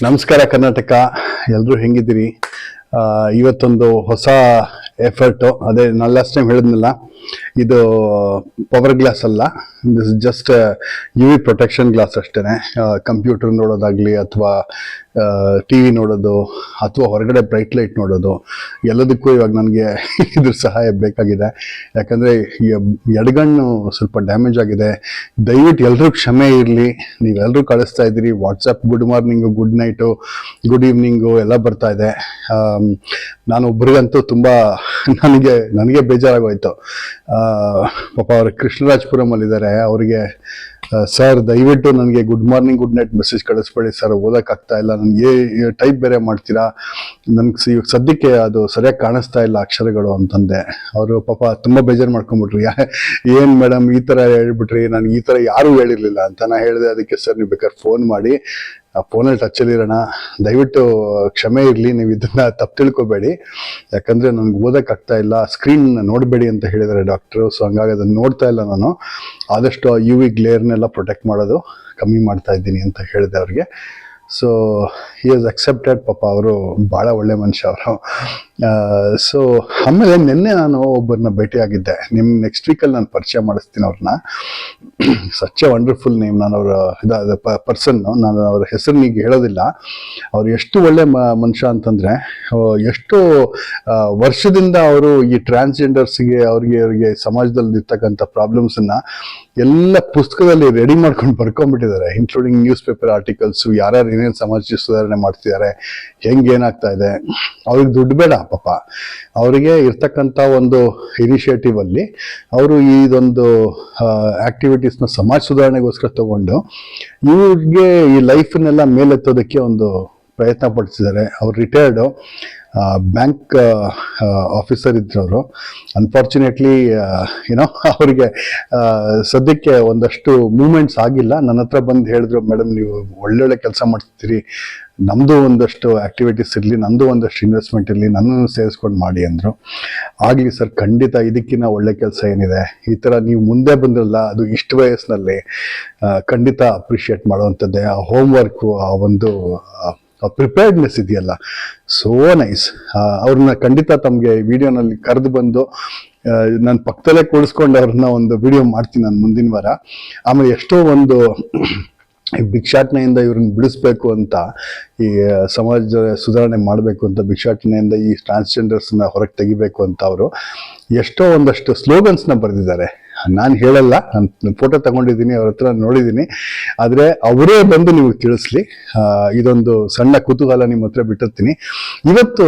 ನಮಸ್ಕಾರ ಕರ್ನಾಟಕ, ಎಲ್ಲರೂ ಹೆಂಗಿದ್ದೀರಿ? ಇವತ್ತೊಂದು ಹೊಸ ಎಫರ್ಟು, ಅದೇ ನಾನು ಲಾಸ್ಟ್ ಟೈಮ್ ಹೇಳಿದ್ನಲ್ಲ, ಇದು ಪವರ್ ಗ್ಲಾಸ್ ಅಲ್ಲ, this just U V protection glass ಅಷ್ಟೇ. ಕಂಪ್ಯೂಟರ್ ನೋಡೋದಾಗ್ಲಿ ಅಥವಾ ಟಿ ವಿ ನೋಡೋದು ಅಥವಾ ಹೊರಗಡೆ ಬ್ರೈಟ್ ಲೈಟ್ ನೋಡೋದು ಎಲ್ಲದಕ್ಕೂ ಇವಾಗ ನನಗೆ ಇದ್ರ ಸಹಾಯ ಬೇಕಾಗಿದೆ. ಯಾಕಂದರೆ ಎಡಗಣ್ಣು ಸ್ವಲ್ಪ ಡ್ಯಾಮೇಜ್ ಆಗಿದೆ. ದಯವಿಟ್ಟು ಎಲ್ಲರೂ ಕ್ಷಮೆ ಇರಲಿ. ನೀವೆಲ್ಲರೂ ಕಳಿಸ್ತಾ ಇದ್ದೀರಿ WhatsApp good morning, good night, good evening ಎಲ್ಲ ಬರ್ತಾ ಇದೆ. ನಾನು ಒಬ್ರಿಗಂತೂ ತುಂಬ ನನಗೆ ಬೇಜಾರಾಗೋಯ್ತು. ಪಾಪ ಅವರು ಕೃಷ್ಣರಾಜಪುರಮಲ್ಲಿದ್ದಾರೆ. ಅವರಿಗೆ ಸರ್ ದಯವಿಟ್ಟು ನನಗೆ good morning good night message ಕಳಿಸ್ಬೇಡಿ ಸರ್, ಓದೋಕ್ಕಾಗ್ತಾ ಇಲ್ಲ, ನನಗೆ ಟೈಪ್ ಬೇರೆ ಮಾಡ್ತೀರಾ, ನನಗೆ ಸದ್ಯಕ್ಕೆ ಅದು ಸರಿಯಾಗಿ ಕಾಣಿಸ್ತಾ ಇಲ್ಲ ಅಕ್ಷರಗಳು ಅಂತಂದೆ. ಅವರು ಪಾಪ ತುಂಬ ಬೇಜಾರು ಮಾಡ್ಕೊಂಡ್ಬಿಟ್ರಿ. ಏನು ಮೇಡಮ್ ಈ ಥರ ಹೇಳ್ಬಿಟ್ರಿ, ನನಗೆ ಈ ಥರ ಯಾರೂ ಹೇಳಿರಲಿಲ್ಲ ಅಂತ ನಾ ಹೇಳಿದೆ. ಅದಕ್ಕೆ ಸರ್ ನೀವು ಬೇಕಾದ್ರೆ ಫೋನ್ ಮಾಡಿ, ಫೋನಲ್ಲಿ ಟಚ್ಚಲ್ಲಿರೋಣ, ದಯವಿಟ್ಟು ಕ್ಷಮೆ ಇರಲಿ, ನೀವು ಇದನ್ನ ತಪ್ಪು ತಿಳ್ಕೊಬೇಡಿ. ಯಾಕಂದರೆ ನನಗೆ ಓದೋಕ್ಕಾಗ್ತಾ ಇಲ್ಲ, ಸ್ಕ್ರೀನ್ ನೋಡಬೇಡಿ ಅಂತ ಹೇಳಿದ್ದಾರೆ ಡಾಕ್ಟ್ರು. ಸೊ ಹಂಗಾಗಿ ಅದನ್ನು ನೋಡ್ತಾ ಇಲ್ಲ ನಾನು. ಆದಷ್ಟು ಯು ವಿ ಗ್ಲೇರ್ನೆಲ್ಲ ಪ್ರೊಟೆಕ್ಟ್ ಮಾಡೋದು ಕಮ್ಮಿ ಮಾಡ್ತಾ ಇದ್ದೀನಿ ಅಂತ ಹೇಳಿದೆ ಅವ್ರಿಗೆ. So he has accepted. ಪಾಪ ಅವರು ಭಾಳ ಒಳ್ಳೆ ಮನುಷ್ಯ ಅವರು. ಸೊ ಆಮೇಲೆ ನಿನ್ನೆ ನಾನು ಒಬ್ಬರನ್ನ ಭೇಟಿಯಾಗಿದ್ದೆ. ನೆಕ್ಸ್ಟ್ ವೀಕಲ್ಲಿ ನಾನು ಪರಿಚಯ ಮಾಡಿಸ್ತೀನಿ ಅವ್ರನ್ನ. Such A wonderful name. ನಾನು ಅವರ ಪರ್ಸನ್ನು, ನಾನು ಅವ್ರ ಹೆಸರಿನಿಗೆ ಹೇಳೋದಿಲ್ಲ. ಅವ್ರು ಎಷ್ಟು ಒಳ್ಳೆ ಮನುಷ್ಯ ಅಂತಂದರೆ, ಎಷ್ಟು ವರ್ಷದಿಂದ ಅವರು ಈ ಟ್ರಾನ್ಸ್ಜೆಂಡರ್ಸ್ಗೆ ಅವ್ರಿಗೆ ಸಮಾಜದಲ್ಲಿ ಇರ್ತಕ್ಕಂಥ ಪ್ರಾಬ್ಲಮ್ಸನ್ನು ಎಲ್ಲ ಪುಸ್ತಕದಲ್ಲಿ ರೆಡಿ ಮಾಡ್ಕೊಂಡು ಬರ್ಕೊಂಡ್ಬಿಟ್ಟಿದ್ದಾರೆ. ಇನ್ಕ್ಲೂಡಿಂಗ್ ನ್ಯೂಸ್ ಪೇಪರ್ ಆರ್ಟಿಕಲ್ಸು, ಯಾರ್ಯಾರು ಏನೇನು ಸಮಾಜ ಸುಧಾರಣೆ ಮಾಡ್ತಿದ್ದಾರೆ, ಏನಾಗ್ತಾ ಇದೆ. ಅವ್ರಿಗೆ ದುಡ್ಡು ಬೇಡ ಪಾಪ. ಅವರಿಗೆ ಇರ್ತಕ್ಕಂಥ ಒಂದು ಇನಿಷಿಯೇಟಿವ್ ಅಲ್ಲಿ ಅವರು ಇದೊಂದು ಆಕ್ಟಿವಿಟೀಸ್ನ ಸಮಾಜ ಸುಧಾರಣೆಗೋಸ್ಕರ ತಗೊಂಡು ಇವ್ರಿಗೆ ಈ ಲೈಫನ್ನೆಲ್ಲ ಮೇಲೆತ್ತೋದಕ್ಕೆ ಒಂದು ಪ್ರಯತ್ನ ಪಡ್ತಿದ್ದಾರೆ. ಅವ್ರು ರಿಟೈರ್ಡು ಬ್ಯಾಂಕ್ ಆಫೀಸರ್ ಇದ್ರು ಅವರು. ಅನ್ಫಾರ್ಚುನೇಟ್ಲಿ ಏನೋ ಅವರಿಗೆ ಸದ್ಯಕ್ಕೆ ಒಂದಷ್ಟು ಮೂಮೆಂಟ್ಸ್ ಆಗಿಲ್ಲ. ನನ್ನ ಹತ್ರ ಬಂದು ಹೇಳಿದ್ರು, ಮೇಡಮ್ ನೀವು ಒಳ್ಳೊಳ್ಳೆ ಕೆಲಸ ಮಾಡ್ತಿದ್ದೀರಿ, ನಮ್ಮದು ಒಂದಷ್ಟು ಆ್ಯಕ್ಟಿವಿಟೀಸ್ ಇರಲಿ, ನಮ್ಮದು ಒಂದಷ್ಟು ಇನ್ವೆಸ್ಟ್ಮೆಂಟ್ ಇರಲಿ, ನನ್ನನ್ನು ಸೇರಿಸ್ಕೊಂಡು ಮಾಡಿ ಅಂದರು. ಆಗಲಿ ಸರ್, ಖಂಡಿತ ಇದಕ್ಕಿಂತ ಒಳ್ಳೆ ಕೆಲಸ ಏನಿದೆ. ಈ ಥರ ನೀವು ಮುಂದೆ ಬಂದ್ರಲ್ಲ, ಅದು ಇಷ್ಟು ವಯಸ್ಸಿನಲ್ಲಿ ಖಂಡಿತ ಅಪ್ರಿಷಿಯೇಟ್ ಮಾಡುವಂಥದ್ದೇ. ಆ ಹೋಮ್ ವರ್ಕು, ಆ ಒಂದು ಪ್ರಿಪೇರ್ಡ್ನೆಸ್ ಇದೆಯಲ್ಲ, ಸೋ ನೈಸ್. ಅವ್ರನ್ನ ಖಂಡಿತ ತಮಗೆ ವಿಡಿಯೋನಲ್ಲಿ ಕರೆದು ಬಂದು ನಾನು ಪಕ್ಕದಲ್ಲೇ ಕೂಡಿಸ್ಕೊಂಡು ಅವ್ರನ್ನ ಒಂದು ವಿಡಿಯೋ ಮಾಡ್ತೀನಿ ನಾನು ಮುಂದಿನ ವಾರ. ಆಮೇಲೆ ಎಷ್ಟೋ ಒಂದು ಭಿಕ್ಷಾಟನೆಯಿಂದ ಇವ್ರನ್ನ ಬಿಡಿಸ್ಬೇಕು ಅಂತ, ಈ ಸಮಾಜ ಸುಧಾರಣೆ ಮಾಡಬೇಕು ಅಂತ, ಭಿಕ್ಷಾಟನೆಯಿಂದ ಈ ಟ್ರಾನ್ಸ್ಜೆಂಡರ್ಸ್ನ ಹೊರಗೆ ತೆಗಿಬೇಕು ಅಂತ ಅವರು ಎಷ್ಟೋ ಒಂದಷ್ಟು ಸ್ಲೋಗನ್ಸ್ನ ಬರೆದಿದ್ದಾರೆ. ನಾನು ಹೇಳಲ್ಲ, ನಾನು ಫೋಟೋ ತಗೊಂಡಿದ್ದೀನಿ, ಅವ್ರ ಹತ್ರ ನೋಡಿದ್ದೀನಿ. ಆದರೆ ಅವರೇ ಬಂದು ನಿಮಗೆ ತಿಳಿಸ್ಲಿ. ಇದೊಂದು ಸಣ್ಣ ಕುತೂಹಲ ನಿಮ್ಮ ಹತ್ರ ಬಿಟ್ಟಿರ್ತೀನಿ. ಇವತ್ತು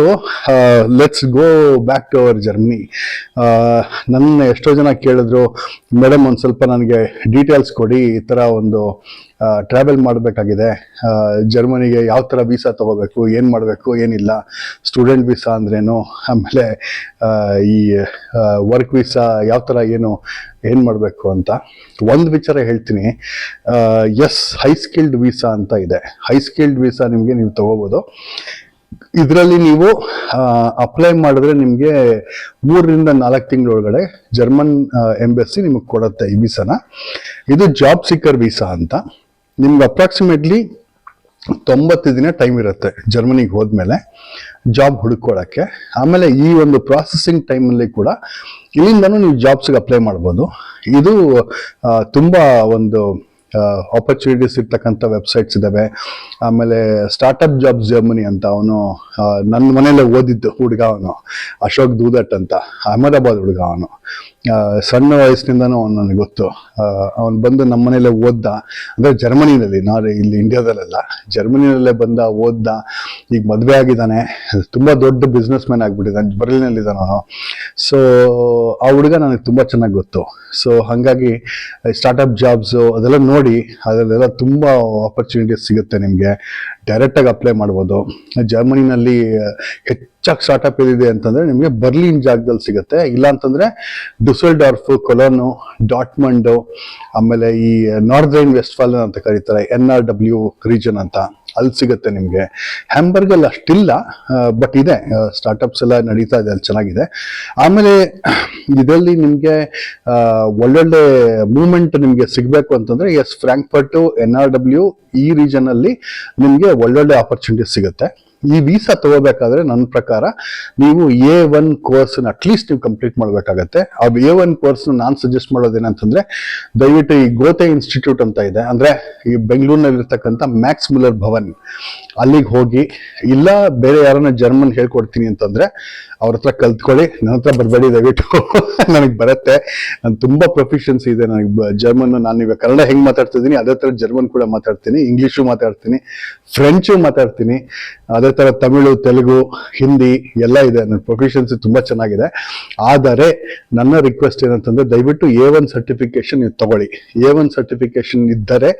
let's go back to our Germany. ನನ್ನ ಎಷ್ಟೋ ಜನ ಕೇಳಿದ್ರು, ಮೇಡಮ್ ಒಂದು ಸ್ವಲ್ಪ ನನಗೆ ಡೀಟೇಲ್ಸ್ ಕೊಡಿ, ಈ ಥರ ಒಂದು ಟ್ರಾವೆಲ್ ಮಾಡಬೇಕಾಗಿದೆ, ಜರ್ಮನಿಗೆ ಯಾವ ಥರ ವೀಸಾ ತೊಗೋಬೇಕು, ಏನು ಮಾಡಬೇಕು, ಏನಿಲ್ಲ, ಸ್ಟೂಡೆಂಟ್ ವೀಸಾ ಅಂದ್ರೇನು, ಆಮೇಲೆ ಈ ವರ್ಕ್ ವೀಸಾ ಯಾವ ಥರ ಏನು ಮಾಡಬೇಕು ಅಂತ. ಒಂದು ವಿಚಾರ ಹೇಳ್ತೀನಿ, ಹೈ ಸ್ಕಿಲ್ಡ್ ವೀಸಾ ಅಂತ ಇದೆ. ಹೈ ಸ್ಕಿಲ್ಡ್ ವೀಸಾ ನೀವು ತಗೋಬೋದು. ಇದರಲ್ಲಿ ನೀವು ಅಪ್ಲೈ ಮಾಡಿದ್ರೆ ನಿಮಗೆ 3 ರಿಂದ 4 ತಿಂಗಳೊಳಗಡೆ ಜರ್ಮನ್ ಎಂಬೆಸಿ ನಿಮಗೆ ಕೊಡುತ್ತೆ ಈ ವೀಸಾನ. ಇದು ಜಾಬ್ ಸೀಕರ್ ವೀಸಾ ಅಂತ. ನಿಮ್ಗೆ ಅಪ್ರಾಕ್ಸಿಮೇಟ್ಲಿ 90 ದಿನ ಟೈಮ್ ಇರುತ್ತೆ ಜರ್ಮನಿಗೆ ಹೋದ್ಮೇಲೆ ಜಾಬ್ ಹುಡುಕೊಳ್ಳೋಕ್ಕೆ. ಆಮೇಲೆ ಈ ಒಂದು ಪ್ರಾಸೆಸಿಂಗ್ ಟೈಮಲ್ಲಿ ಕೂಡ ಇಲ್ಲಿಂದನೂ ನೀವು ಜಾಬ್ಸ್ಗೆ ಅಪ್ಲೈ ಮಾಡ್ಬೋದು. ಇದು ತುಂಬ ಒಂದು ಆಪರ್ಚುನಿಟೀಸ್ ಇರ್ತಕ್ಕಂಥ ವೆಬ್ಸೈಟ್ಸ್ ಇದ್ದಾವೆ. ಆಮೇಲೆ ಸ್ಟಾರ್ಟಪ್ ಜಾಬ್ಸ್ ಜರ್ಮನಿ ಅಂತ, ಅವನು ನನ್ನ ಮನೆಯಲ್ಲೇ ಓದಿದ್ದು ಹುಡುಗ, ಅವನು ಅಶೋಕ್ ದೂದಟ್ ಅಂತ, ಅಹಮದಾಬಾದ್ ಹುಡುಗ. ಅವನು ಸಣ್ಣ ವಯಸ್ಸಿನಿಂದನೂ ಅವನು ನನಗೆ ಗೊತ್ತು. ಅವನು ಬಂದು ನಮ್ಮ ಮನೇಲೆ ಓದ್ದ, ಅಂದರೆ ಜರ್ಮನಿನಲ್ಲಿ, ನಾನು ಇಲ್ಲಿ ಇಂಡಿಯಾದಲ್ಲೆಲ್ಲ, ಜರ್ಮನಿನಲ್ಲೇ ಓದ್ದ. ಈಗ ಮದುವೆ ಆಗಿದ್ದಾನೆ, ತುಂಬ ದೊಡ್ಡ ಬಿಸ್ನೆಸ್ ಮ್ಯಾನ್ ಆಗಿಬಿಟ್ಟಿದ್ದಾನೆ, ಬರ್ಲಿನಲ್ಲಿದ್ದಾನೆ ಅವನು. ಸೊ ಆ ಹುಡುಗ ನನಗೆ ತುಂಬ ಚೆನ್ನಾಗಿ ಗೊತ್ತು. ಸೊ ಹಾಗಾಗಿ ಸ್ಟಾರ್ಟಪ್ ಜಾಬ್ಸು ಅದೆಲ್ಲ ನೋಡಿ, ಅದರಲ್ಲೆಲ್ಲ ತುಂಬ ಆಪರ್ಚುನಿಟೀಸ್ ಸಿಗುತ್ತೆ ನಿಮಗೆ. ಡೈರೆಕ್ಟಾಗಿ ಅಪ್ಲೈ ಮಾಡ್ಬೋದು. ಜರ್ಮನಿನಲ್ಲಿ ಹೆಚ್ಚಾಗಿ ಸ್ಟಾರ್ಟ್ಅಪ್ ಇದೆ ಅಂತಂದ್ರೆ ನಿಮಗೆ ಬರ್ಲಿನ್ ಜಾಗದಲ್ಲಿ ಸಿಗುತ್ತೆ. ಇಲ್ಲ ಅಂತಂದ್ರೆ ಡುಸೆಲ್ಡಾರ್ಫ್, ಕೊಲೋನು, ಡಾಟ್ಮಂಡ್, ಆಮೇಲೆ ಈ ನಾರ್ದರ್ನ್ ವೆಸ್ಟ್ಫಾಲನ್ ಅಂತ ಕರೀತಾರೆ, NRW ರೀಜನ್ ಅಂತ, ಅಲ್ಲಿ ಸಿಗುತ್ತೆ ನಿಮಗೆ. ಹ್ಯಾಂಬರ್ಗ್ ಅಲ್ಲಿ ಅಷ್ಟಿಲ್ಲ, ಬಟ್ ಇದೆ, ಸ್ಟಾರ್ಟ್ಅಪ್ಸ್ ಎಲ್ಲ ನಡೀತಾ ಇದೆ, ಅಲ್ಲಿ ಚೆನ್ನಾಗಿದೆ. ಆಮೇಲೆ ಇದರಲ್ಲಿ ನಿಮಗೆ ಒಳ್ಳೊಳ್ಳೆ ಮೂವ್ಮೆಂಟ್ ನಿಮಗೆ ಸಿಗಬೇಕು ಅಂತಂದ್ರೆ ಫ್ರಾಂಕ್ಫರ್ಟ್, NRW ಈ ರೀಜನ್ ಅಲ್ಲಿ ನಿಮಗೆ ಒಳ್ಳೊಳ್ಳೆ ಆಪರ್ಚುನಿಟಿ ಸಿಗುತ್ತೆ. ಈ ವೀಸಾ ತಗೋಬೇಕಾದ್ರೆ ನನ್ನ ಪ್ರಕಾರ ನೀವು A1 ಕೋರ್ಸ್ ಅಟ್ಲೀಸ್ಟ್ ನೀವು ಕಂಪ್ಲೀಟ್ ಮಾಡಬೇಕಾಗತ್ತೆ. ಆ A1 ಕೋರ್ಸ್ ನಾನು ಸಜೆಸ್ಟ್ ಮಾಡೋದೇನಂತಂದ್ರೆ ದಯವಿಟ್ಟು ಈ ಗೋತೆ ಇನ್ಸ್ಟಿಟ್ಯೂಟ್ ಅಂತ ಇದೆ, ಅಂದ್ರೆ ಈ ಬೆಂಗಳೂರಿನಲ್ಲಿ ಇರ್ತಕ್ಕಂಥ ಮ್ಯಾಕ್ಸ್ ಮುಲ್ಲರ್ ಭವನ್, ಅಲ್ಲಿಗೆ ಹೋಗಿ, ಇಲ್ಲ ಬೇರೆ ಯಾರನ್ನ ಜರ್ಮನ್ ಹೇಳ್ಕೊಡ್ತೀನಿ ಅಂತಂದ್ರೆ ಅವ್ರ ಹತ್ರ ಕಲ್ತ್ಕೊಳ್ಳಿ, ನನ್ನ ಹತ್ರ ಬರಬೇಡಿ ದಯವಿಟ್ಟು. ನನಗೆ ಬರುತ್ತೆ, ನಾನು ತುಂಬಾ ಪ್ರೊಫಿಷಿಯನ್ಸಿ ಇದೆ ನನಗೆ ಜರ್ಮನ್. ನಾನು ಇವಾಗ ಕನ್ನಡ ಹೆಂಗ್ ಮಾತಾಡ್ತಿದ್ದೀನಿ ಅದೇ ತರ ಜರ್ಮನ್ ಕೂಡ ಮಾತಾಡ್ತೀನಿ, ಇಂಗ್ಲಿಷು ಮಾತಾಡ್ತೀನಿ, ಫ್ರೆಂಚು ಮಾತಾಡ್ತೀನಿ, ಅದೇ ತರ ತಮಿಳು, ತೆಲುಗು, ಹಿಂದಿ ಎಲ್ಲ ಇದೆ. ನನ್ನ ಪ್ರೊಫಿಷಿಯನ್ಸಿ ತುಂಬಾ ಚೆನ್ನಾಗಿದೆ. ಆದರೆ ನನ್ನ ರಿಕ್ವೆಸ್ಟ್ ಏನಂತಂದ್ರೆ ದಯವಿಟ್ಟು A1 ಸರ್ಟಿಫಿಕೇಶನ್ ನೀವು ತಗೊಳ್ಳಿ. A1 ಸರ್ಟಿಫಿಕೇಶನ್ ಇದ್ದರೆ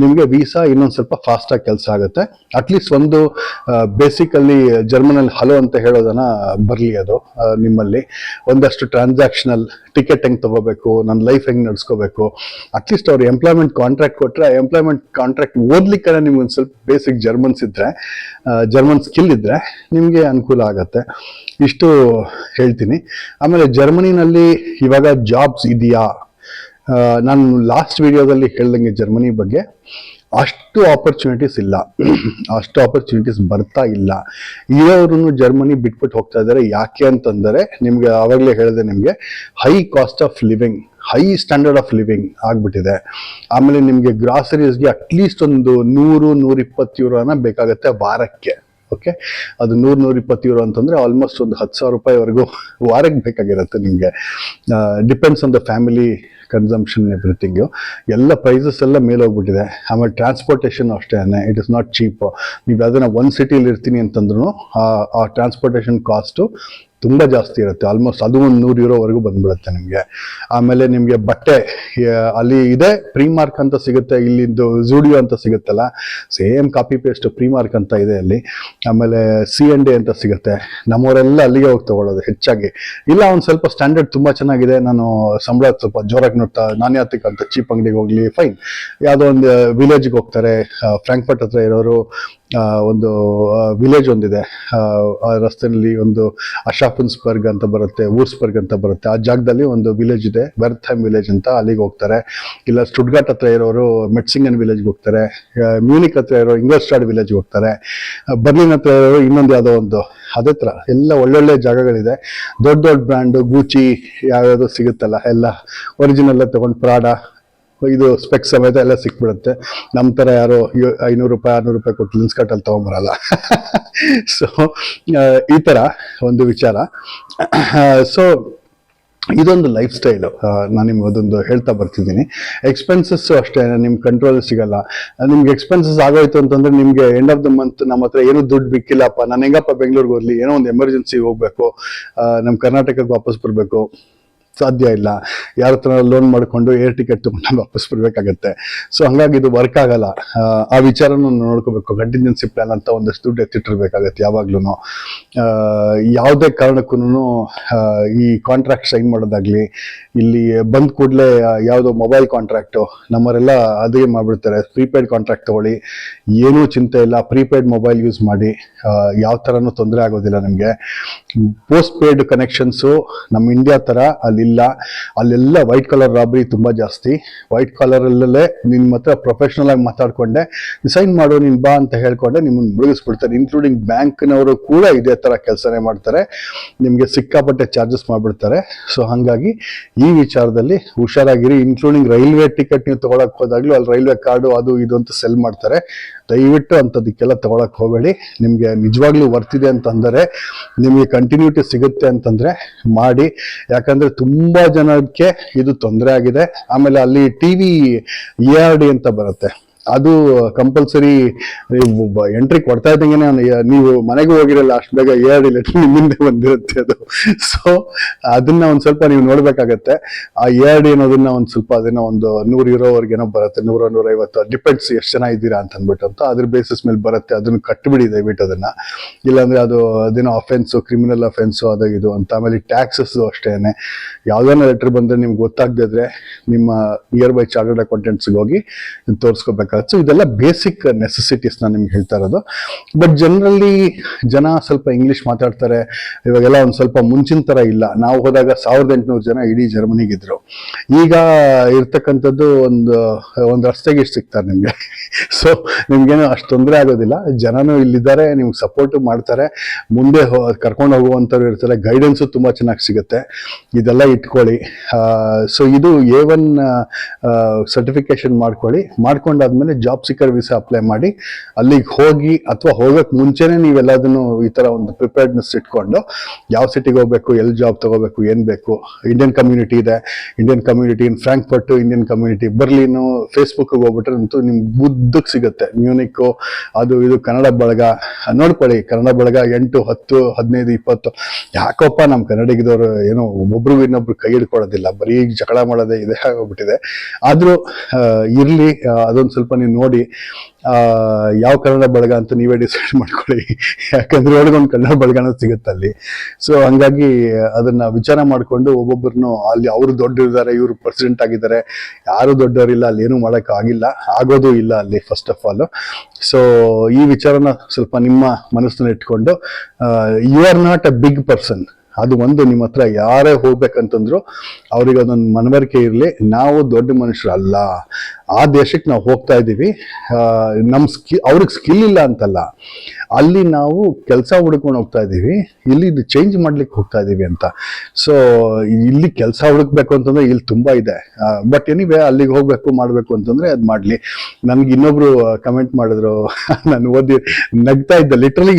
ನಿಮಗೆ ವೀಸಾ ಇನ್ನೊಂದು ಸ್ವಲ್ಪ ಫಾಸ್ಟ್ ಆಗಿ ಕೆಲಸ ಆಗುತ್ತೆ. ಅಟ್ಲೀಸ್ಟ್ ಒಂದು ಬೇಸಿಕಲ್ಲಿ ಜರ್ಮನ್ ಅಲ್ಲಿ ಹಲೋ ಅಂತ ಹೇಳೋದನ್ನ ಬರ್ಲಿ ಅದು ನಿಮ್ಮಲ್ಲಿ. ಒಂದಷ್ಟು ಟ್ರಾನ್ಸಾಕ್ಷನಲ್ ಟಿಕೆಟ್ ಹೆಂಗ್ ತಗೋಬೇಕು, ನನ್ನ ಲೈಫ್ ಹೆಂಗ್ ನಡ್ಸ್ಕೋಬೇಕು, ಅಟ್ಲೀಸ್ಟ್ ಅವ್ರು ಎಂಪ್ಲಾಯ್ಮೆಂಟ್ ಕಾಂಟ್ರಾಕ್ಟ್ ಕೊಟ್ರೆ ಎಂಪ್ಲಾಯ್ಮೆಂಟ್ ಕಾಂಟ್ರಾಕ್ಟ್ ಓದ್ಲಿಕ್ಕೆ ನಿಮ್ಗೆ ಒಂದು ಸ್ವಲ್ಪ ಬೇಸಿಕ್ ಜರ್ಮನ್ ಸ್ಕಿಲ್ ಇದ್ರೆ ನಿಮ್ಗೆ ಅನುಕೂಲ ಆಗತ್ತೆ. ಇಷ್ಟು ಹೇಳ್ತೀನಿ. ಆಮೇಲೆ ಜರ್ಮನಿನಲ್ಲಿ ಇವಾಗ ಜಾಬ್ಸ್ ಇದೆಯಾ? ನಾನು ಲಾಸ್ಟ್ ವಿಡಿಯೋದಲ್ಲಿ ಹೇಳ್ದಂಗೆ ಜರ್ಮನಿ ಬಗ್ಗೆ ಅಷ್ಟು ಆಪರ್ಚುನಿಟೀಸ್ ಇಲ್ಲ, ಅಷ್ಟು ಆಪರ್ಚುನಿಟೀಸ್ ಬರ್ತಾ ಇಲ್ಲ. ಇರೋರು ಜರ್ಮನಿ ಬಿಟ್ಬಿಟ್ಟು ಹೋಗ್ತಾ ಇದ್ದಾರೆ. ಯಾಕೆ ಅಂತಂದರೆ ನಿಮ್ಗೆ ಆವಾಗಲೇ ಹೇಳಿದೆ, ನಿಮಗೆ high cost of living, high standard of living ಆಗ್ಬಿಟ್ಟಿದೆ. ಆಮೇಲೆ ನಿಮಗೆ ಗ್ರಾಸರೀಸ್ಗೆ ಅಟ್ಲೀಸ್ಟ್ ಒಂದು 100-120 ಯೂರೋನ ಬೇಕಾಗುತ್ತೆ ವಾರಕ್ಕೆ. ಓಕೆ, ಅದು 100-120 ಯೂರೋ ಅಂತಂದ್ರೆ ಆಲ್ಮೋಸ್ಟ್ ಒಂದು 10,000 ರೂಪಾಯಿವರೆಗೂ ವಾರಕ್ಕೆ ಬೇಕಾಗಿರುತ್ತೆ ನಿಮಗೆ. Depends on the family consumption, everything, ಎಲ್ಲ ಪ್ರೈಸಸ್ ಎಲ್ಲ ಮೇಲೆ ಹೋಗ್ಬಿಟ್ಟಿದೆ. ಆಮೇಲೆ ಟ್ರಾನ್ಸ್ಪೋರ್ಟೇಷನ್ ಅಷ್ಟೇ, ಇಟ್ ಇಸ್ ನಾಟ್ ಚೀಪ್. ನೀವು ಅದನ್ನ ಒಂದು ಸಿಟಿಲಿ ಇರ್ತೀನಿ ಅಂತಂದ್ರೂ ಆ ಟ್ರಾನ್ಸ್ಪೋರ್ಟೇಷನ್ ಕಾಸ್ಟು ತುಂಬಾ ಜಾಸ್ತಿ ಇರುತ್ತೆ. ಆಲ್ಮೋಸ್ಟ್ ಅದು ಒಂದು 100 ಯೂರೋವರೆಗೂ ಬಂದ್ಬಿಡುತ್ತೆ ನಿಮಗೆ. ಆಮೇಲೆ ನಿಮಗೆ ಬಟ್ಟೆ ಅಲ್ಲಿ ಇದೆ, ಪ್ರೀಮಾರ್ಕ್ ಅಂತ ಸಿಗುತ್ತೆ, ಇಲ್ಲಿಂದು ಝೂಡಿಯೋ ಅಂತ ಸಿಗುತ್ತಲ್ಲ, ಸೇಮ್ ಕಾಪಿ ಪೇಸ್ಟ್ ಪ್ರೀಮಾರ್ಕ್ ಅಂತ ಇದೆ ಅಲ್ಲಿ. ಆಮೇಲೆ C&A ಅಂತ ಸಿಗುತ್ತೆ. ನಮ್ಮವರೆಲ್ಲ ಅಲ್ಲಿಗೆ ಹೋಗಿ ತಗೊಳ್ಳೋದು ಹೆಚ್ಚಾಗಿ. ಇಲ್ಲ ಒಂದು ಸ್ವಲ್ಪ ಸ್ಟ್ಯಾಂಡರ್ಡ್ ತುಂಬಾ ಚೆನ್ನಾಗಿದೆ, ನಾನು ಸಂಬಳ ಸ್ವಲ್ಪ ಜೋರಾಗಿ ನೋಡ್ತಾ ನಾನು ಯಾತಕ್ಕೆ ಅಂತ ಚೀಪ್ ಅಂಗಡಿಗೆ ಹೋಗ್ಲಿ, ಫೈನ್. ಯಾವುದೋ ಒಂದು ವಿಲೇಜ್ಗೆ ಹೋಗ್ತಾರೆ, ಫ್ರಾಂಕ್ಫರ್ಟ್ ಹತ್ರ ಇರೋರು ಒಂದು ವಿಲೇಜ್ ಒಂದಿದೆ, ಆ ರಸ್ತೆಯಲ್ಲಿ ಒಂದು ಅಶಾಫನ್ಸ್ಬರ್ಗ್ ಅಂತ ಬರುತ್ತೆ, ಊರ್ಸ್ಬರ್ಗ್ ಅಂತ ಬರುತ್ತೆ, ಆ ಜಾಗದಲ್ಲಿ ಒಂದು ವಿಲೇಜ್ ಇದೆ, ವೆರ್ತಹೈಮ್ ವಿಲೇಜ್ ಅಂತ, ಅಲ್ಲಿಗೆ ಹೋಗ್ತಾರೆ. ಇಲ್ಲ ಸ್ಟುಟ್ಗಾರ್ಟ್ ಹತ್ರ ಇರೋರು ಮೆಟ್ಸಿಂಗನ್ ವಿಲೇಜ್ಗೆ ಹೋಗ್ತಾರೆ, ಮ್ಯೂನಿಕ್ ಹತ್ರ ಇರೋ ಇಂಗಲ್ಸ್ಟಾಡ್ ವಿಲೇಜ್ಗೆ ಹೋಗ್ತಾರೆ, ಬರ್ಲಿನ್ ಹತ್ರ ಇರೋರು ಇನ್ನೊಂದು ಯಾವುದೋ ಒಂದು, ಅದೇ ಥರ ಎಲ್ಲ ಒಳ್ಳೊಳ್ಳೆ ಜಾಗಗಳಿದೆ. ದೊಡ್ಡ ದೊಡ್ಡ ಬ್ರ್ಯಾಂಡು, ಗೂಚಿ ಯಾವ್ಯಾವುದು ಸಿಗುತ್ತಲ್ಲ, ಎಲ್ಲ ಒರಿಜಿನಲ್ ತಗೊಂಡು ಪ್ರಾಡ, ಇದು ಸ್ಪೆಕ್ಸ್ ಸಮೇತ ಎಲ್ಲ ಸಿಕ್ಬಿಡುತ್ತೆ. ನಮ್ಮ ಥರ ಯಾರೋ 500 ರೂಪಾಯಿ 600 ರೂಪಾಯಿ ಕೊಟ್ಟು ಲೆನ್ಸ್ ಕಟ್ಟಲ್ಲಿ ತೊಗೊಂಬರಲ್ಲ. ಸೊ ಈ ಥರ ಒಂದು ವಿಚಾರ. ಸೊ ಇದೊಂದು ಲೈಫ್ ಸ್ಟೈಲು, ನಾನು ನಿಮ್ಗೆ ಅದೊಂದು ಹೇಳ್ತಾ ಬರ್ತಿದ್ದೀನಿ. ಎಕ್ಸ್ಪೆನ್ಸಸ್ ಅಷ್ಟೇ ನಿಮ್ಮ ಕಂಟ್ರೋಲ್ ಸಿಗಲ್ಲ. ನಿಮ್ಗೆ ಎಕ್ಸ್ಪೆನ್ಸಸ್ ಆಗೋಯ್ತು ಅಂತಂದ್ರೆ ನಿಮ್ಗೆ ಎಂಡ್ ಆಫ್ ದ ಮಂತ್ ನಮ್ಮ ಹತ್ರ ಏನೂ ದುಡ್ಡು ಬಿಕ್ಕಿಲ್ಲಪ್ಪ, ನಾನು ಹೆಂಗಪ್ಪ ಬೆಂಗಳೂರಿಗೆ ಹೋಗ್ಲಿ, ಏನೋ ಒಂದು ಎಮರ್ಜೆನ್ಸಿ ಹೋಗ್ಬೇಕು, ನಮ್ಮ ಕರ್ನಾಟಕಕ್ಕೆ ವಾಪಸ್ ಬರಬೇಕು, ಸಾಧ್ಯ ಇಲ್ಲ. ಯಾರ ಹತ್ರ ಲೋನ್ ಮಾಡಿಕೊಂಡು ಏರ್ ಟಿಕೆಟ್ ತಗೊಂಡು ವಾಪಸ್ ಬರ್ಬೇಕಾಗತ್ತೆ. ಸೊ ಹಂಗಾಗಿ ಇದು ವರ್ಕ್ ಆಗಲ್ಲ. ಆ ವಿಚಾರನ ನೋಡ್ಕೋಬೇಕು. ಕಂಟಿನ್ಜೆನ್ಸಿ ಪ್ಲಾನ್ ಅಂತ ಒಂದಷ್ಟು ದುಡ್ಡು ಎತ್ತಿಟ್ಟಿರ್ಬೇಕಾಗತ್ತೆ ಯಾವಾಗ್ಲೂ. ಯಾವುದೇ ಕಾರಣಕ್ಕೂ ಈ ಕಾಂಟ್ರಾಕ್ಟ್ ಸೈನ್ ಮಾಡೋದಾಗ್ಲಿ, ಇಲ್ಲಿ ಬಂದ ಕೂಡಲೇ ಯಾವುದೋ ಮೊಬೈಲ್ ಕಾಂಟ್ರಾಕ್ಟು ನಮ್ಮವರೆಲ್ಲ ಅದೇ ಮಾಡ್ಬಿಡ್ತಾರೆ, ಪ್ರೀಪೇಯ್ಡ್ ಕಾಂಟ್ರಾಕ್ಟ್ ತಗೊಳ್ಳಿ, ಏನೂ ಚಿಂತೆ ಇಲ್ಲ, ಪ್ರೀಪೇಯ್ಡ್ ಮೊಬೈಲ್ ಯೂಸ್ ಮಾಡಿ, ಯಾವ ಥರನೂ ತೊಂದರೆ ಆಗೋದಿಲ್ಲ ನಿಮಗೆ. ಪೋಸ್ಟ್ ಪೇಯ್ಡ್ ಕನೆಕ್ಷನ್ಸು ನಮ್ಮ ಇಂಡಿಯಾ ಥರ ಅಲ್ಲಿಲ್ಲ. ಅಲ್ಲೆಲ್ಲ ವೈಟ್ ಕಾಲರ್ ರಾಬರಿ ತುಂಬ ಜಾಸ್ತಿ. ವೈಟ್ ಕಾಲರಲ್ಲೇ ನಿಮ್ಮ ಹತ್ರ ಪ್ರೊಫೆಷನಲ್ ಆಗಿ ಮಾತಾಡ್ಕೊಂಡೆ ಸೈನ್ ಮಾಡು ನೀನು ಬಾ ಅಂತ ಹೇಳ್ಕೊಂಡೆ ನಿಮ್ಮನ್ನು ಮುಳುಗಿಸ್ಬಿಡ್ತಾರೆ. ಇನ್ಕ್ಲೂಡಿಂಗ್ ಬ್ಯಾಂಕ್ನವರು ಕೂಡ ಇದೇ ಥರ ಕೆಲಸನೇ ಮಾಡ್ತಾರೆ, ನಿಮಗೆ ಸಿಕ್ಕಾಪಟ್ಟೆ ಚಾರ್ಜಸ್ ಮಾಡಿಬಿಡ್ತಾರೆ. ಸೊ ಹಾಗಾಗಿ ಈ ವಿಚಾರದಲ್ಲಿ ಹುಷಾರಾಗಿರಿ. ಇನ್ಕ್ಲೂಡಿಂಗ್ ರೈಲ್ವೆ ಟಿಕೆಟ್ ನೀವು ತಗೊಳಕ್ ಹೋದಾಗ್ಲೂ ಅಲ್ಲಿ ರೈಲ್ವೆ ಕಾರ್ಡು ಅದು ಇದು ಅಂತ ಸೆಲ್ ಮಾಡ್ತಾರೆ. ದಯವಿಟ್ಟು ಅಂಥದಕ್ಕೆಲ್ಲ ತಗೊಳಕ್ ಹೋಗಬೇಡಿ. ನಿಮಗೆ ನಿಜವಾಗ್ಲೂ ವರ್ತಿದೆ ಅಂತಂದರೆ, ನಿಮಗೆ ಕಂಟಿನ್ಯೂಟಿ ಸಿಗುತ್ತೆ ಅಂತಂದ್ರೆ ಮಾಡಿ. ಯಾಕಂದ್ರೆ ತುಂಬಾ ಜನಕ್ಕೆ ಇದು ತೊಂದರೆ ಆಗಿದೆ. ಆಮೇಲೆ ಅಲ್ಲಿ TV ARD ಅಂತ ಬರುತ್ತೆ, ಅದು ಕಂಪಲ್ಸರಿ ಎಂಟ್ರಿ ಕೊಡ್ತಾ ಇದ್ದಂಗೆ ನೀವು ಮನೆಗೆ ಹೋಗಿರಲ್ಲ ಅಷ್ಟು ಬೇಗ ARD ಲೆಟರ್ ನಿಮ್ಮಿಂದ ಬಂದಿರುತ್ತೆ ಅದು. ಸೊ ಅದನ್ನ ಒಂದ್ ಸ್ವಲ್ಪ ನೀವು ನೋಡ್ಬೇಕಾಗತ್ತೆ. ಆ ARD ಅನ್ನೋದನ್ನ ಒಂದ್ ಸ್ವಲ್ಪ ಅದನ್ನ ಒಂದು €100 ಬರುತ್ತೆ, 100-150 ಡಿಪೆಂಡ್ಸ್ ಎಷ್ಟು ಜನ ಇದ್ದೀರಾ ಅಂತ ಅಂದ್ಬಿಟ್ಟು ಅಂತ ಅದ್ರ ಬೇಸಿಸ್ ಮೇಲೆ ಬರುತ್ತೆ. ಅದನ್ನ ಕಟ್ಬಿಡಿ ದಯವಿಟ್ಟು ಅದನ್ನ, ಇಲ್ಲಾಂದ್ರೆ ಅದೇನೋ ಅಫೆನ್ಸ್, ಕ್ರಿಮಿನಲ್ ಅಫೆನ್ಸ್ ಅದು ಇದು ಅಂತ. ಆಮೇಲೆ ಟ್ಯಾಕ್ಸಸ್ ಅಷ್ಟೇನೆ, ಯಾವ್ದಾನ ಲೆಟರ್ ಬಂದ್ರೆ ನಿಮ್ಗೆ ಗೊತ್ತಾಗದಿದ್ರೆ ನಿಮ್ಮ ನಿಯರ್ ಬೈ ಚಾರ್ಟರ್ಡ್ ಅಕೌಂಟೆಂಟ್ಸ್ಗೆ ಹೋಗಿ ತೋರಿಸ್ಕೋಬೇಕಾಗುತ್ತೆ. ಸೊ ಇದೆಲ್ಲ ಬೇಸಿಕ್ ನೆಸೆಸಿಟೀಸ್ ನಾನು ನಿಮ್ಗೆ ಹೇಳ್ತಾ ಇರೋದು. ಬಟ್ ಜನರಲಿ ಜನ ಸ್ವಲ್ಪ ಇಂಗ್ಲಿಷ್ ಮಾತಾಡ್ತಾರೆ ಇವಾಗೆಲ್ಲ, ಒಂದ್ ಸ್ವಲ್ಪ ಮುಂಚಿನ ತರ ಇಲ್ಲ. ನಾವು ಹೋದಾಗ 1800 ಜನ ಇಡೀ ಜರ್ಮನಿಗಿದ್ರು. ಈಗ ಇರ್ತಕ್ಕಂಥದ್ದು ಒಂದು ರಸ್ತೆಗೆ ಇಷ್ಟು ಸಿಗ್ತಾರೆ ನಿಮ್ಗೆ. ಸೊ ನಿಮ್ಗೇನು ಅಷ್ಟು ತೊಂದರೆ ಆಗೋದಿಲ್ಲ. ಜನನು ಇಲ್ಲಿದ್ದಾರೆ, ನಿಮ್ಗೆ ಸಪೋರ್ಟ್ ಮಾಡ್ತಾರೆ, ಮುಂದೆ ಕರ್ಕೊಂಡು ಹೋಗುವಂಥವ್ರು ಇರ್ತಾರೆ, ಗೈಡೆನ್ಸು ತುಂಬಾ ಚೆನ್ನಾಗಿ ಸಿಗುತ್ತೆ. ಇದೆಲ್ಲ ಇಟ್ಕೊಳ್ಳಿ. ಸೊ ಇದು A1 ಸರ್ಟಿಫಿಕೇಶನ್ ಮಾಡ್ಕೊಂಡಾದ್ಮೇಲೆ ಜಾಬ್ ಸಿಕ್ಕರ್ ವೀಸಾ ಅಪ್ಲೈ ಮಾಡಿ ಅಲ್ಲಿಗೆ ಹೋಗಿ, ಅಥವಾ ಹೋಗಕ್ ಮುಂಚೆನೆ ನೀವೆಲ್ಲದನ್ನು ಈ ತರ ಒಂದು ಪ್ರಿಪೇರ್ಡ್ನೆಸ್ ಇಟ್ಕೊಂಡು ಯಾವ ಸಿಟಿಗೆ ಹೋಗ್ಬೇಕು, ಎಲ್ಲಿ ಜಾಬ್ ತಗೋಬೇಕು, ಏನ್ ಬೇಕು. ಇಂಡಿಯನ್ ಕಮ್ಯುನಿಟಿ ಇದೆ, Indian community in Frankfurt, Indian community Berlin. Facebook ಹೋಗ್ಬಿಟ್ರೆ ಅಂತೂ ನಿಮ್ಗೆ ಬುದ್ಧಕ್ಕೆ ಸಿಗುತ್ತೆ. ಮ್ಯೂನಿಕ್, ಅದು ಇದು ಕನ್ನಡ ಬಳಗ ನೋಡ್ಕೊಳ್ಳಿ. ಕನ್ನಡ ಬಳಗ 8, 10, 15, 20. ಯಾಕಪ್ಪ ನಮ್ಮ ಕನ್ನಡಿಗದವ್ರು ಏನೋ ಒಬ್ಬೊಬ್ರಿಗೂ ಇನ್ನೊಬ್ರು ಕೈ ಹಿಡ್ಕೊಳ್ಳೋದಿಲ್ಲ, ಬರೀ ಜಗಳ ಮಾಡೋದೇ ಇದೆ ಆಗೋಗ್ಬಿಟ್ಟಿದೆ. ಆದ್ರೂ ಇರ್ಲಿ, ಅದೊಂದು ಸ್ವಲ್ಪ ನೀವು ನೋಡಿ ಯಾವ ಕನ್ನಡ ಬಳಗ ಅಂತ ನೀವೇ ಡಿಸೈಡ್ ಮಾಡ್ಕೊಳ್ಳಿ. ಯಾಕಂದ್ರೆ ಒಳಗೊಂದು ಕನ್ನಡ ಬಳಗನೂ ಸಿಗುತ್ತೆ ಅಲ್ಲಿ. ಸೊ ಹಂಗಾಗಿ ಅದನ್ನ ವಿಚಾರ ಮಾಡ್ಕೊಂಡು ಒಬ್ಬೊಬ್ಬರನ್ನು, ಅಲ್ಲಿ ಅವರು ದೊಡ್ಡರಿದ್ದಾರೆ, ಇವರು ಪ್ರೆಸಿಡೆಂಟ್ ಆಗಿದ್ದಾರೆ, ಯಾರು ದೊಡ್ಡವರಿಲ್ಲ, ಅಲ್ಲಿ ಏನೂ ಮಾಡಕ್ ಆಗಿಲ್ಲ, ಆಗೋದು ಇಲ್ಲ ಅಲ್ಲಿ ಫಸ್ಟ್ ಆಫ್ ಆಲ್. ಸೊ ಈ ವಿಚಾರನ ಸ್ವಲ್ಪ ನಿಮ್ಮ ಮನಸ್ಸಿನಲ್ಲಿ ಇಟ್ಕೊಂಡು, you are not a big person. ಅದು ಒಂದು ನಿಮ್ಮ ಹತ್ರ ಯಾರೇ ಹೋಗ್ಬೇಕಂತಂದ್ರು ಅವ್ರಿಗೆ ಅದೊಂದು ಮನವರಿಕೆ ಇರಲಿ, ನಾವು ದೊಡ್ಡ ಮನುಷ್ಯರು ಅಲ್ಲ, ಆ ದೇಶಕ್ಕೆ ನಾವು ಹೋಗ್ತಾ ಇದ್ದೀವಿ. ಅವ್ರಿಗೆ ಸ್ಕಿಲ್ ಇಲ್ಲ ಅಂತಲ್ಲ, ಅಲ್ಲಿ ನಾವು ಕೆಲಸ ಹುಡ್ಕೊಂಡು ಹೋಗ್ತಾ ಇದ್ದೀವಿ, ಇಲ್ಲಿ ಚೇಂಜ್ ಮಾಡ್ಲಿಕ್ಕೆ ಹೋಗ್ತಾ ಇದೀವಿ ಅಂತ. ಸೊ ಇಲ್ಲಿ ಕೆಲಸ ಹುಡುಕ್ಬೇಕು ಅಂತಂದ್ರೆ ಇಲ್ಲಿ ತುಂಬಾ ಇದೆ. ಬಟ್ ಎನಿವೆ ಅಲ್ಲಿಗೆ ಹೋಗ್ಬೇಕು ಮಾಡ್ಬೇಕು ಅಂತಂದ್ರೆ ಅದ್ ಮಾಡ್ಲಿ. ನನ್ಗೆ ಇನ್ನೊಬ್ರು ಕಮೆಂಟ್ ಮಾಡಿದ್ರು, ನಾನು ಓದಿ ನಗ್ತಾ ಇದ್ದೆ. ಲಿಟ್ರಲಿ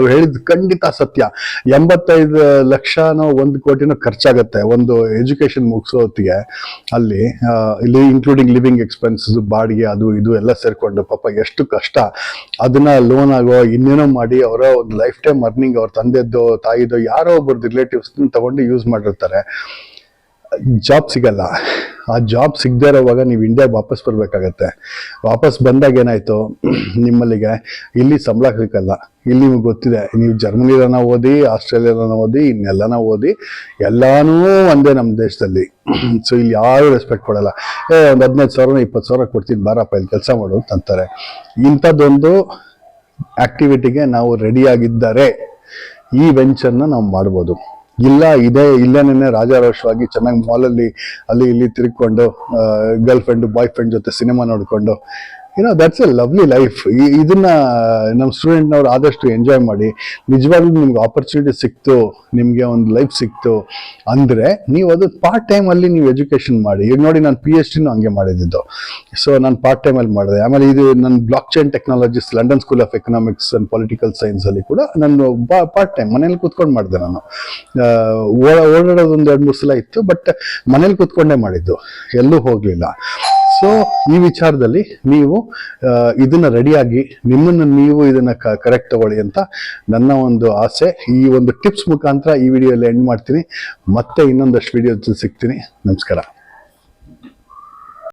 ಅವ್ರು ಹೇಳಿದ್ ಖಂಡಿತ ಸತ್ಯ. 85 ಲಕ್ಷನೋ 1 ಕೋಟಿನೋ ಖರ್ಚಾಗತ್ತೆ ಒಂದು ಎಜುಕೇಶನ್ ಮುಗಿಸೋ ಹೊತ್ತಿಗೆ ಅಲ್ಲಿ, ಇನ್ಕ್ಲೂಡಿಂಗ್ ಲಿವಿಂಗ್ ಎಕ್ಸ್ಪೆನ್ಸಸ್, ಬಾಡಿಗೆ, ಅದು ಇದು ಎಲ್ಲ ಸೇರ್ಕೊಂಡು ಪಾಪ ಎಷ್ಟು ಕಷ್ಟ. ಅದನ್ನ ಲೋನ್ ಆಗೋ ಇನ್ನೇನೋ ಮಾಡಿ ಅವರ ಒಂದು ಲೈಫ್ ಟೈಮ್ ಅರ್ನಿಂಗ್, ಅವ್ರ ತಂದೆದ್ದೋ ತಾಯಿದೋ ಯಾರೋ ಒಬ್ಬರದ್ದು ರಿಲೇಟಿವ್ಸ್ ತಗೊಂಡು ಯೂಸ್ ಮಾಡಿರ್ತಾರೆ. ಜಾಬ್ ಸಿಗಲ್ಲ. ಆ ಜಾಬ್ ಸಿಗದೆ ಇರೋವಾಗ ನೀವು ಇಂಡಿಯಾಗೆ ವಾಪಸ್ ಬರ್ಬೇಕಾಗತ್ತೆ. ವಾಪಸ್ ಬಂದಾಗ ಏನಾಯ್ತು, ನಿಮ್ಮಲ್ಲಿಗೆ ಇಲ್ಲಿ ಸಂಬಳ ಸಿಕ್ಕಲ್ಲ. ಇಲ್ಲಿ ನಿಮ್ಗೆ ಗೊತ್ತಿದೆ, ನೀವು ಜರ್ಮನಿಲನ ಓದಿ, ಆಸ್ಟ್ರೇಲಿಯಾನ ಓದಿ, ಇನ್ನೆಲ್ಲನ ಓದಿ, ಎಲ್ಲಾನು ಒಂದೇ ನಮ್ಮ ದೇಶದಲ್ಲಿ. ಸೊ ಇಲ್ಲಿ ಯಾರು ರೆಸ್ಪೆಕ್ಟ್ ಕೊಡಲ್ಲ. ಒಂದು 15,000 20,000 ಕೊಡ್ತೀನಿ, ಬಾರಪ್ಪ ಇಲ್ಲಿ ಕೆಲಸ ಮಾಡು ಅಂತಾರೆ. ಇಂಥದ್ದೊಂದು ಆಕ್ಟಿವಿಟಿಗೆ ನಾವು ರೆಡಿ ಆಗಿದ್ದರೆ ಈ ವೆಂಚರ್ನ ನಾವು ಮಾಡ್ಬೋದು. ಇಲ್ಲೇನೆ ರಾಜಾರೋಷವಾಗಿ ಚೆನ್ನಾಗಿ ಮಾಲಲ್ಲಿ ಅಲ್ಲಿ ಇಲ್ಲಿ ತಿರ್ಕೊಂಡು, ಗರ್ಲ್ ಫ್ರೆಂಡ್ ಬಾಯ್ ಫ್ರೆಂಡ್ ಜೊತೆ ಸಿನಿಮಾ ನೋಡ್ಕೊಂಡು, ದಟ್ಸ್ ಎ ಲವ್ಲಿ ಲೈಫ್. ಇದನ್ನ ನಮ್ಮ ಸ್ಟೂಡೆಂಟ್ನವ್ರು ಆದಷ್ಟು ಎಂಜಾಯ್ ಮಾಡಿ. ನಿಜವಾಗ್ಲೂ ನಿಮ್ಗೆ ಆಪರ್ಚುನಿಟಿ ಸಿಕ್ತು, ನಿಮ್ಗೆ ಒಂದು ಲೈಫ್ ಸಿಕ್ತು ಅಂದ್ರೆ ನೀವು ಅದು ಪಾರ್ಟ್ ಟೈಮ್ ಅಲ್ಲಿ ನೀವು ಎಜುಕೇಶನ್ ಮಾಡಿ. ಈಗ ನೋಡಿ, ನಾನು PhD ಹಂಗೆ ಮಾಡಿದ್ದು. ಸೊ ನಾನು ಪಾರ್ಟ್ ಟೈಮ್ ಅಲ್ಲಿ ಮಾಡಿದೆ. ಆಮೇಲೆ ಇದು ನನ್ನ block chain technologies, London school of economics and political science ಅಲ್ಲಿ ಕೂಡ ನಾನು ಪಾರ್ಟ್ ಟೈಮ್ ಮನೇಲಿ ಕೂತ್ಕೊಂಡು ಮಾಡಿದೆ. ನಾನು ಓಡಾಡೋದು 2-3 ಸಲ ಇತ್ತು, ಬಟ್ ಮನೇಲಿ ಕೂತ್ಕೊಂಡೇ ಮಾಡಿದ್ದು, ಎಲ್ಲೂ ಹೋಗ್ಲಿಲ್ಲ. ಸೊ ಈ ವಿಚಾರದಲ್ಲಿ ನೀವು ಇದನ್ನ ರೆಡಿಯಾಗಿ ನಿಮ್ಮನ್ನು ನೀವು ಇದನ್ನ ಕರೆಕ್ಟ್ ತಗೊಳ್ಳಿ ಅಂತ ನನ್ನ ಒಂದು ಆಸೆ. ಈ ಒಂದು ಟಿಪ್ಸ್ ಮುಖಾಂತರ ಈ ವಿಡಿಯೋಲ್ಲಿ ಎಂಡ್ ಮಾಡ್ತೀನಿ. ಮತ್ತೆ ಇನ್ನೊಂದಷ್ಟು ವಿಡಿಯೋ ಸಿಗ್ತೀನಿ. ನಮಸ್ಕಾರ.